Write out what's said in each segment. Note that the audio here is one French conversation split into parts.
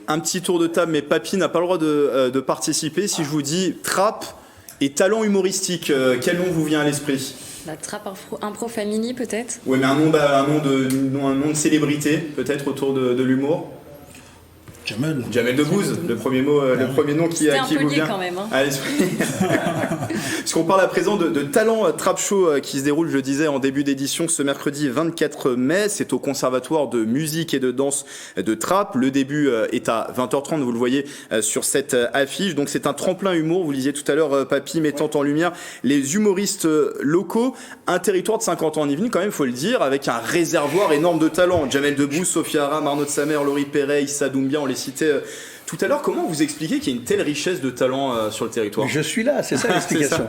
un petit tour de table, mais Papy n'a pas le droit de participer. Si je vous dis trap et talent humoristique, quel nom vous vient à l'esprit? Trap Impro Family peut-être. Oui, mais un nom de célébrité peut-être autour de l'humour. Jamel Debbouze, le premier nom qui vous vient quand même, hein. à l'esprit. Parce qu'on parle à présent de Talent Trap Show qui se déroule, je disais, en début d'édition ce mercredi 24 mai. C'est au Conservatoire de musique et de danse de Trappes. Le début est à 20h30, vous le voyez sur cette affiche. Donc c'est un tremplin humour, vous le disiez tout à l'heure, Papy, mettant en lumière les humoristes locaux. Un territoire de 50 ans en Yvelines, quand même, faut le dire, avec un réservoir énorme de talents. Jamel Debbouze, Sophia Aram, Arnaud de Samer, Laurie Perret, Issa Doumbia, on les citait tout à l'heure. Comment vous expliquez qu'il y a une telle richesse de talents sur le territoire? Je suis là, c'est ça l'explication.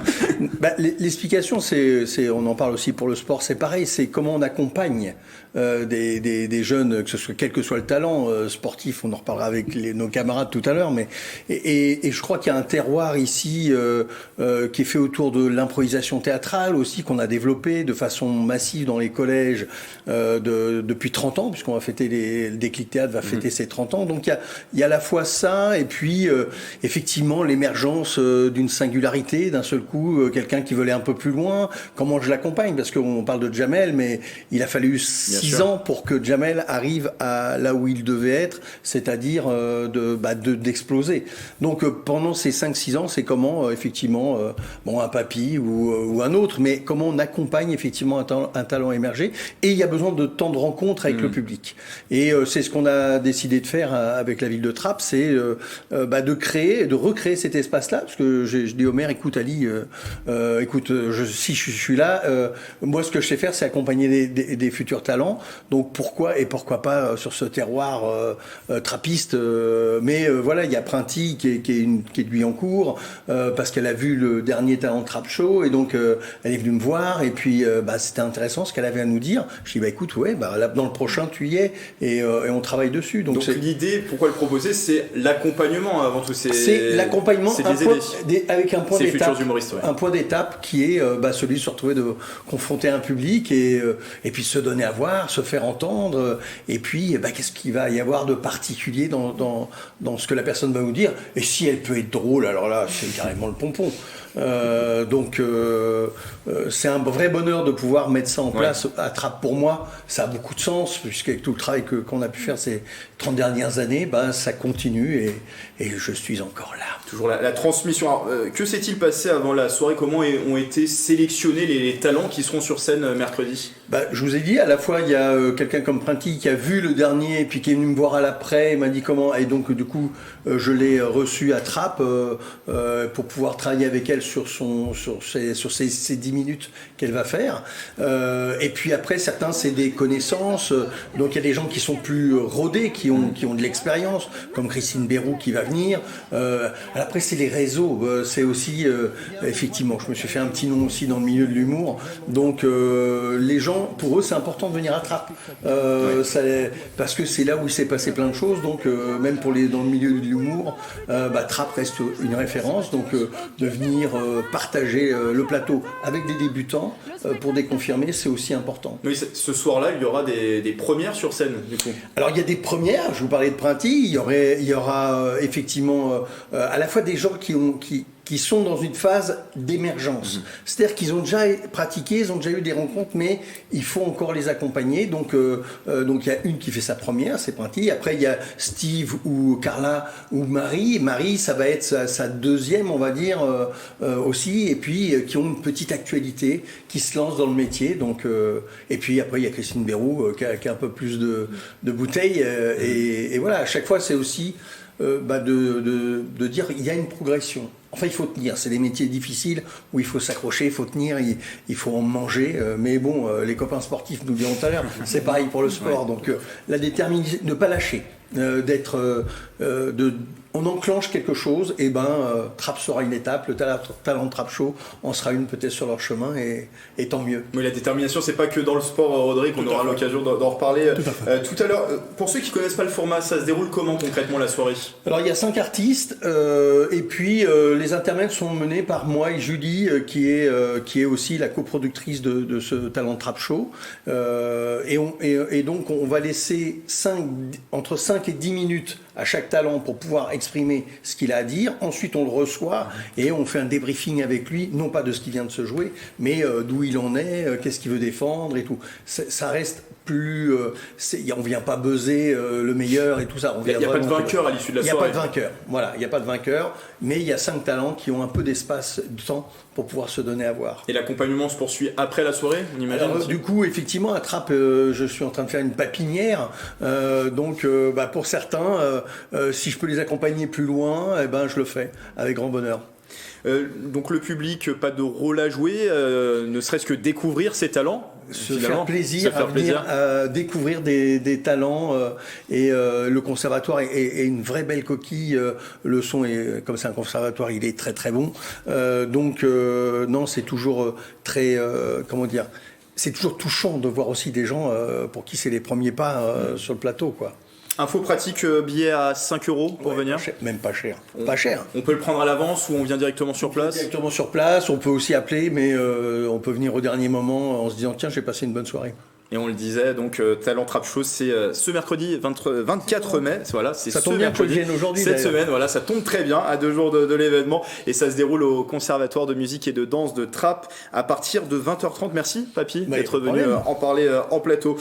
L'explication, c'est, on en parle aussi pour le sport, c'est pareil, c'est comment on accompagne des jeunes, quel que soit le talent sportif, on en reparlera avec nos camarades tout à l'heure, mais et je crois qu'il y a un terroir ici qui est fait autour de l'improvisation théâtrale aussi, qu'on a développé de façon massive dans les collèges depuis 30 ans, puisqu'on va fêter le Déclic Théâtre va fêter ses 30 ans. Donc il y a à la fois ça et puis effectivement l'émergence d'une singularité, d'un seul coup quelqu'un qui veut aller un peu plus loin. Comment je l'accompagne? Parce qu'on parle de Jamel, mais il a fallu 6 ans pour que Jamel arrive à là où il devait être, c'est-à-dire d'exploser. Donc pendant ces 5-6 ans, c'est comment effectivement un Papy ou un autre, mais comment on accompagne effectivement un talent émergé. Et il y a besoin de temps de rencontre avec le public. Et c'est ce qu'on a décidé de faire avec la ville de Trappes, c'est de recréer cet espace-là, parce que je dis au maire, écoute Ali, si je suis là, moi ce que je sais faire, c'est accompagner des futurs talents. Donc pourquoi pas sur ce terroir trappiste. Mais voilà, il y a Printy qui est de Guyancourt, parce qu'elle a vu le dernier Talent Trap Show, et donc elle est venue me voir, et puis c'était intéressant ce qu'elle avait à nous dire. Je dis écoute, là, dans le prochain tu y es, et on travaille dessus. Donc l'idée, pourquoi le proposer, c'est l'accompagnement avant tout. C'est l'accompagnement avec un point d'étape. Ouais. Un point d'étape qui est celui de se retrouver de confronter un public et puis se donner à voir, se faire entendre, et puis qu'est-ce qu'il va y avoir de particulier dans ce que la personne va vous dire. Et si elle peut être drôle, alors là c'est carrément le pompon. C'est un vrai bonheur de pouvoir mettre ça en place à Trappes. Pour moi, ça a beaucoup de sens, puisqu'avec tout le travail qu'on a pu faire ces 30 dernières années, ça continue et je suis encore là. Toujours la transmission. Alors, que s'est-il passé avant la soirée? Comment ont été sélectionnés les talents qui seront sur scène mercredi? Je vous ai dit, à la fois il y a quelqu'un comme Printy qui a vu le dernier et puis qui est venu me voir à l'après, il m'a dit comment, et donc du coup je l'ai reçu à Trappes pour pouvoir travailler avec elle sur ces 10 minutes qu'elle va faire. Et puis après, certains c'est des connaissances, donc il y a des gens qui sont plus rodés, qui ont de l'expérience, comme Christine Bérou qui va venir. Après c'est les réseaux, c'est aussi effectivement, je me suis fait un petit nom aussi dans le milieu de l'humour, donc les gens, pour eux c'est important de venir à Trappes, parce que c'est là où il s'est passé plein de choses, donc même dans le milieu de l'humour, Trappes reste une référence, donc de venir partager le plateau avec des débutants pour déconfirmer, c'est aussi important. Oui, ce soir-là, il y aura des premières sur scène, du coup. Alors il y a des premières, je vous parlais de Printy, il y aura effectivement à la fois des gens qui sont dans une phase d'émergence. C'est-à-dire qu'ils ont déjà pratiqué, ils ont déjà eu des rencontres, mais il faut encore les accompagner. Donc il y a une qui fait sa première, c'est Printy. Après, il y a Steve ou Carla ou Marie. Marie, ça va être sa deuxième, on va dire, aussi. Et puis, qui ont une petite actualité, qui se lance dans le métier. Donc, et puis après, il y a Christine Bérou, qui a un peu plus de bouteilles. Et voilà, à chaque fois, c'est aussi de dire il y a une progression. Enfin, il faut tenir. C'est des métiers difficiles où il faut s'accrocher, il faut tenir, il faut en manger. Mais bon, les copains sportifs nous diront tout à l'heure, c'est pareil pour le sport. Donc, la détermination, ne pas lâcher, on enclenche quelque chose, et Trappes sera une étape, le talent Trap Show en sera une peut-être sur leur chemin, et tant mieux. Oui, la détermination, c'est pas que dans le sport, Rodrigue, on aura l'occasion d'en reparler tout à l'heure. Pour ceux qui connaissent pas le format, ça se déroule comment concrètement la soirée? Alors il y a 5 artistes, et puis les intermèdes sont menés par moi et Julie, qui est aussi la coproductrice de ce talent Trap Show, et donc on va laisser entre 5 5 et 10 minutes à chaque talent pour pouvoir exprimer ce qu'il a à dire. Ensuite, on le reçoit et on fait un débriefing avec lui, non pas de ce qui vient de se jouer, mais d'où il en est, qu'est-ce qu'il veut défendre et tout. Ça reste plus... on vient pas buzzer le meilleur et tout ça. Il n'y a pas de vainqueur à l'issue de la soirée. Il n'y a pas de vainqueur, voilà, il n'y a pas de vainqueur, mais il y a 5 talents qui ont un peu d'espace, de temps pour pouvoir se donner à voir. Et l'accompagnement se poursuit après la soirée, on imagine. Alors, du coup, effectivement, à Trappes, je suis en train de faire une papinière. Donc, pour certains, si je peux les accompagner plus loin, je le fais avec grand bonheur. Donc le public, pas de rôle à jouer, ne serait-ce que découvrir ses talents. Se faire plaisir à venir découvrir des talents et le conservatoire est une vraie belle coquille. Le son est, comme c'est un conservatoire, il est très très bon. Non, c'est toujours très c'est toujours touchant de voir aussi des gens pour qui c'est les premiers pas sur le plateau, quoi. Info pratique, billet à 5 € pour venir. Même pas cher. Pas cher. On peut le prendre à l'avance ou on vient directement sur place? Directement sur place, on peut aussi appeler, mais on peut venir au dernier moment en se disant tiens, j'ai passé une bonne soirée. Et on le disait, donc Talent Trap Show, c'est ce mercredi 24 mai. Voilà, c'est ça tombe bien que je vienne aujourd'hui. Cette semaine, voilà, ça tombe très bien à 2 jours de l'événement. Et ça se déroule au Conservatoire de musique et de danse de Trappes à partir de 20h30. Merci, Papy, d'être venu en parler en plateau.